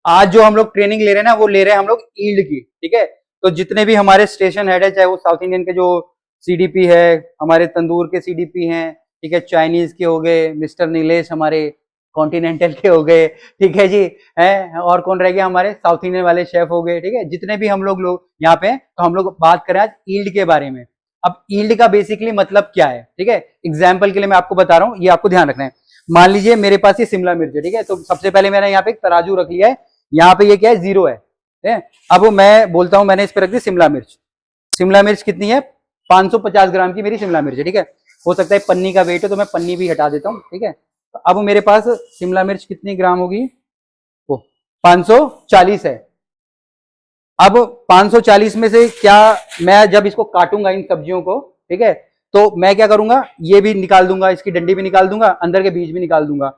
आज जो हम लोग ट्रेनिंग ले रहे हैं ना, वो ले रहे हैं हम लोग ईल्ड की, ठीक है। तो जितने भी हमारे स्टेशन हेड है, चाहे वो साउथ इंडियन के जो सीडीपी है, हमारे तंदूर के सीडीपी हैं, ठीक है, चाइनीज के हो गए मिस्टर नीलेश, हमारे कॉन्टिनेंटल के हो गए, ठीक है जी, है, और कौन रह गया, हमारे साउथ इंडियन वाले शेफ हो गए, ठीक है। जितने भी हम लोग यहाँ पे, तो हम लोग बात करें आज ईल्ड के बारे में। अब ईल्ड का बेसिकली मतलब क्या है, ठीक है, एग्जाम्पल के लिए मैं आपको बता रहा हूँ, ये आपको ध्यान रखना है। मान लीजिए मेरे पास ये शिमला मिर्च है, ठीक है, तो सबसे पहले मैंने यहाँ पे एक तराजू रख लिया है, यहाँ पे ये क्या है, 0 है, ठीक है। अब मैं बोलता हूं, मैंने इस पे रख दी शिमला मिर्च। शिमला मिर्च कितनी है, 550 ग्राम की मेरी शिमला मिर्च है, ठीक है। हो सकता है पन्नी का वेट है, तो मैं पन्नी भी हटा देता हूँ, ठीक है। तो अब मेरे पास शिमला मिर्च कितनी ग्राम होगी, वो 540 है। अब 540 में से क्या, मैं जब इसको काटूंगा इन सब्जियों को, ठीक है, तो मैं क्या करूंगा, ये भी निकाल दूंगा, इसकी डंडी भी निकाल दूंगा, अंदर के बीज भी निकाल दूंगा।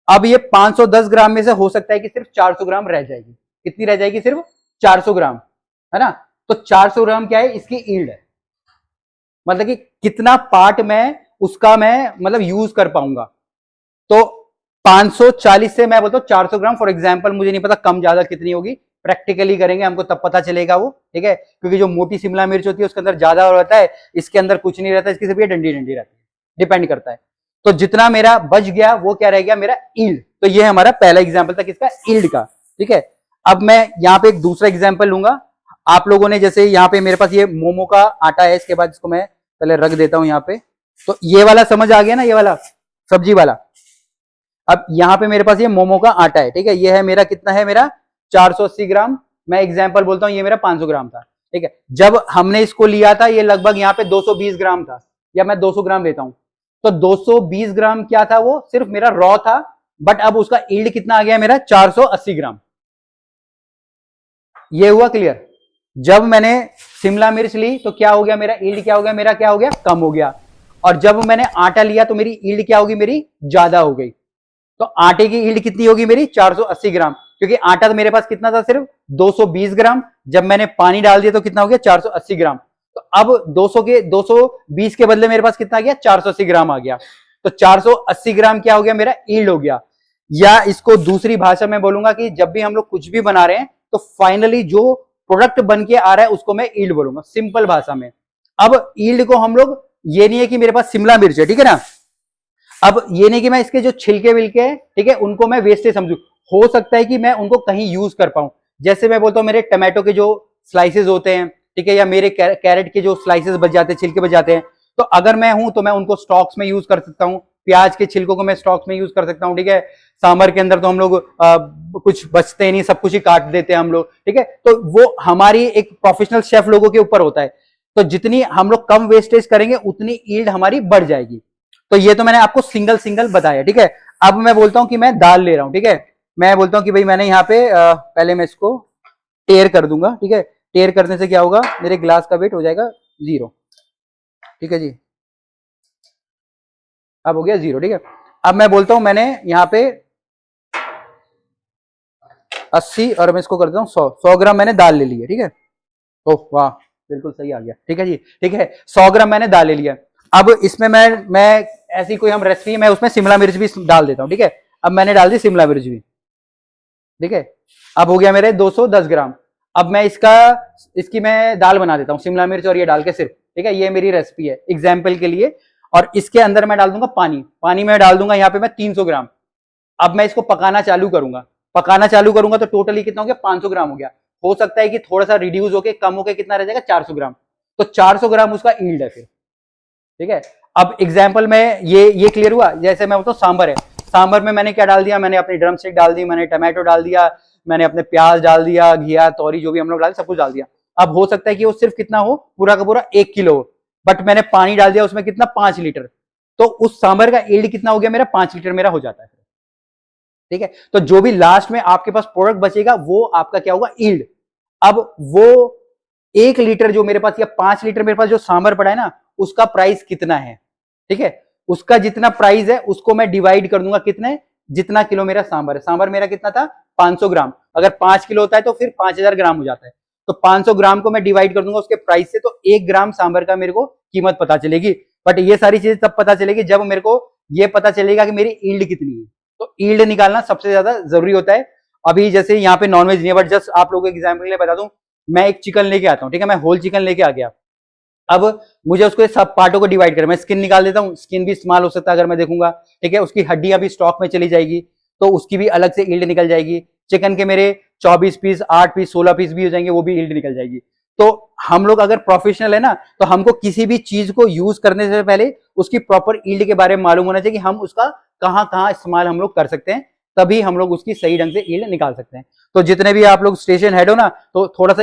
अब ये 510 ग्राम में से हो सकता है कि सिर्फ 400 ग्राम रह जाएगी। कितनी रह जाएगी, सिर्फ 400 ग्राम, है ना। तो 400 ग्राम क्या है, इसकी ईल्ड है, मतलब कि कितना पार्ट मैं उसका मैं मतलब यूज कर पाऊंगा। तो 540 से मैं बोलता हूं 400 ग्राम, फॉर एग्जाम्पल, मुझे नहीं पता कम ज्यादा कितनी होगी, प्रैक्टिकली करेंगे हमको तब पता चलेगा वो, ठीक है। क्योंकि जो मोटी शिमला मिर्च होती है उसके अंदर ज्यादा रहता है, इसके अंदर कुछ नहीं रहता, इसकी सिर्फ ये डंडी डंडी रहती है, डिपेंड करता है। तो जितना मेरा बच गया वो क्या रह गया, मेरा ईल्ड। तो ये हमारा पहला एग्जाम्पल था किसका, ईल्ड का, ठीक है। अब मैं यहाँ पे एक दूसरा एग्जाम्पल लूंगा। आप लोगों ने जैसे यहाँ पे मेरे पास ये मोमो का आटा है, इसके बाद इसको मैं पहले रख देता हूं यहाँ पे। तो ये वाला समझ आ गया ना, ये वाला सब्जी वाला। अब यहाँ पे मेरे पास ये मोमो का आटा है, ठीक है, ये है मेरा, कितना है मेरा, 480 ग्राम। मैं एग्जाम्पल बोलता हूँ, ये मेरा 500 ग्राम था, ठीक है। जब हमने इसको लिया था, ये लगभग यहाँ पे 220 ग्राम था, या मैं 200 ग्राम लेता हूं। तो 220 ग्राम क्या था, वो सिर्फ मेरा रॉ था, बट अब उसका ईल्ड कितना आ गया मेरा, 480 ग्राम। ये हुआ क्लियर। जब मैंने शिमला मिर्च ली तो क्या हो गया, मेरा ईल्ड क्या हो गया, मेरा क्या हो गया, कम हो गया। और जब मैंने आटा लिया तो मेरी ईल्ड क्या होगी, मेरी ज्यादा हो गई। तो आटे की ईल्ड कितनी होगी मेरी, 480 ग्राम, क्योंकि आटा तो मेरे पास कितना था, सिर्फ 220 ग्राम। जब मैंने पानी डाल दिया तो कितना हो गया, 480 ग्राम। तो अब 220 के बदले मेरे पास कितना आ गया, 480 ग्राम आ गया। तो 480 ग्राम क्या हो गया, मेरा ईल्ड हो गया। या इसको दूसरी भाषा में बोलूंगा कि जब भी हम लोग कुछ भी बना रहे हैं, तो फाइनली जो प्रोडक्ट बन के आ रहा है उसको मैं ईल्ड बोलूंगा, सिंपल भाषा में। अब ईल्ड को हम लोग, ये नहीं है कि मेरे पास शिमला मिर्च है, ठीक है ना, अब ये नहीं कि मैं इसके जो छिलके विलके, ठीक है, उनको मैं वेस्टेज समझू। हो सकता है कि मैं उनको कहीं यूज कर पाऊं। जैसे मैं बोलता हूं, मेरे टमाटो के जो स्लाइसेस होते हैं, ठीक है, या मेरे कैरेट के जो स्लाइसेस बच जाते हैं, छिलके बच जाते हैं, तो अगर मैं हूं तो मैं उनको स्टॉक्स में यूज कर सकता हूं। प्याज के छिलकों को मैं स्टॉक्स में यूज कर सकता हूं, ठीक है। सांभर के अंदर तो हम लोग कुछ बचते नहीं, सब कुछ ही काट देते हैं हम लोग, ठीक है। तो वो हमारी एक प्रोफेशनल शेफ लोगों के ऊपर होता है। तो जितनी हम लोग कम वेस्टेज करेंगे उतनी ईल्ड हमारी बढ़ जाएगी। तो ये तो मैंने आपको सिंगल सिंगल बताया, ठीक है। अब मैं बोलता हूं कि मैं दाल ले रहा हूं, ठीक है। मैं बोलता हूं कि भाई मैंने यहाँ पे पहले मैं इसको टेयर कर दूंगा, ठीक है। टेयर करने से क्या होगा, मेरे ग्लास का वेट हो जाएगा 0, ठीक है जी। अब हो गया 0, ठीक है। अब मैं बोलता हूं मैंने यहाँ पे 80 और मैं इसको कर देता हूँ 100 ग्राम मैंने दाल ले ली है, ठीक है। ओह वाह, बिल्कुल सही आ गया, ठीक है जी, ठीक है। 100 ग्राम मैंने दाल ले लिया। अब इसमें मैं ऐसी कोई हम रेसिपी, मैं उसमें शिमला मिर्च भी डाल देता हूँ, ठीक है। अब मैंने डाल दी शिमला मिर्च भी, ठीक है। अब हो गया मेरे 210 ग्राम। अब मैं इसकी मैं दाल बना देता हूँ, शिमला मिर्च और ये डाल के सिर्फ, ठीक है। ये मेरी रेसिपी है एग्जाम्पल के लिए। और इसके अंदर मैं डाल दूंगा पानी में डाल दूंगा यहाँ पे मैं 300 ग्राम। अब मैं इसको पकाना चालू करूंगा तो टोटली कितना हो गया, 500 ग्राम हो गया। हो सकता है कि थोड़ा सा रिड्यूस होके कम होके कितना रह जाएगा, 400 ग्राम। तो 400 ग्राम उसका ईल्ड है फिर, ठीक है। अब एग्जाम्पल में ये क्लियर हुआ। जैसे मैं बोलता हूँ सांभर है, सांभर में मैंने क्या डाल दिया, मैंने अपनी ड्रम स्टिक डाल दी, मैंने टमाटो डाल दिया, मैंने अपने प्याज डाल दिया, घिया तौरी जो भी हम लोग डाल, सब कुछ डाल दिया। अब हो सकता है कि वो सिर्फ कितना हो, पूरा का पूरा 1 किलो हो, बट मैंने पानी डाल दिया उसमें कितना, 5 लीटर। तो उस सांभर का ईल्ड कितना हो गया मेरा, 5 लीटर मेरा हो जाता है, ठीक है। तो जो भी लास्ट में आपके पास प्रोडक्ट बचेगा वो आपका क्या होगा, ईल्ड। अब वो 1 लीटर जो मेरे पास या 5 लीटर मेरे पास जो सांभर पड़ा है ना, उसका प्राइस कितना है, ठीक है। उसका जितना प्राइस है उसको मैं डिवाइड कर दूंगा कितने, जितना किलो मेरा सांभर है। सांभर मेरा कितना था, 500 ग्राम। अगर 5 किलो होता है तो फिर 5000 ग्राम हो जाता है। तो 500 ग्राम को मैं डिवाइड कर दूंगा उसके प्राइस से, तो 1 ग्राम सांभर का मेरे को कीमत पता चलेगी। बट ये सारी चीजें तब पता चलेगी जब मेरे को ये पता चलेगा कि मेरी ईल्ड कितनी है। तो ईल्ड निकालना सबसे ज्यादा जरूरी होता है। अभी जैसे यहाँ पे नॉनवेज नहीं है, बट जस्ट आप लोगों को एग्जाम्पल के लिए बता दूं, मैं एक चिकन लेके आता हूँ, ठीक है, मैं होल चिकन लेके आ गया। अब मुझे उसको सब पार्टों को डिवाइड कर, मैं स्किन निकाल देता हूँ, स्किन भी इस्तेमाल हो सकता है अगर मैं देखूंगा, ठीक है, उसकी हड्डियां भी स्टॉक में चली जाएगी, तो उसकी भी अलग से ईल्ड निकल जाएगी। चिकन के मेरे 24 पीस, 8 पीस, 16 पीस भी हो जाएंगे, वो भी ईल्ड निकल जाएगी। तो हम लोग अगर प्रोफेशनल है ना, तो हमको किसी भी चीज को यूज करने से पहले उसकी प्रॉपर ईल्ड के बारे में मालूम होना चाहिए कि हम उसका कहाँ कहाँ इस्तेमाल हम लोग कर सकते हैं, तभी हम लोग उसकी सही ढंग से ईल्ड निकाल सकते हैं। तो जितने भी आप लोग स्टेशन हेड हो ना, तो थोड़ा सा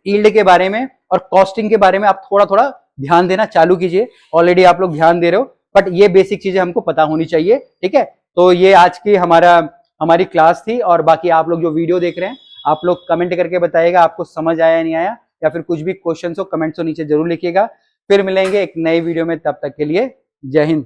ईल्ड के बारे में और कॉस्टिंग के बारे में आप थोड़ा थोड़ा ध्यान देना चालू कीजिए। ऑलरेडी आप लोग ध्यान दे रहे हो, बट ये बेसिक चीजें हमको पता होनी चाहिए, ठीक है। तो ये आज की हमारी क्लास थी, और बाकी आप लोग जो वीडियो देख रहे हैं, आप लोग कमेंट करके बताइएगा आपको समझ आया नहीं आया, या फिर कुछ भी क्वेश्चन हो कमेंट्स हो नीचे जरूर लिखिएगा। फिर मिलेंगे एक नए वीडियो में, तब तक के लिए जय हिंद।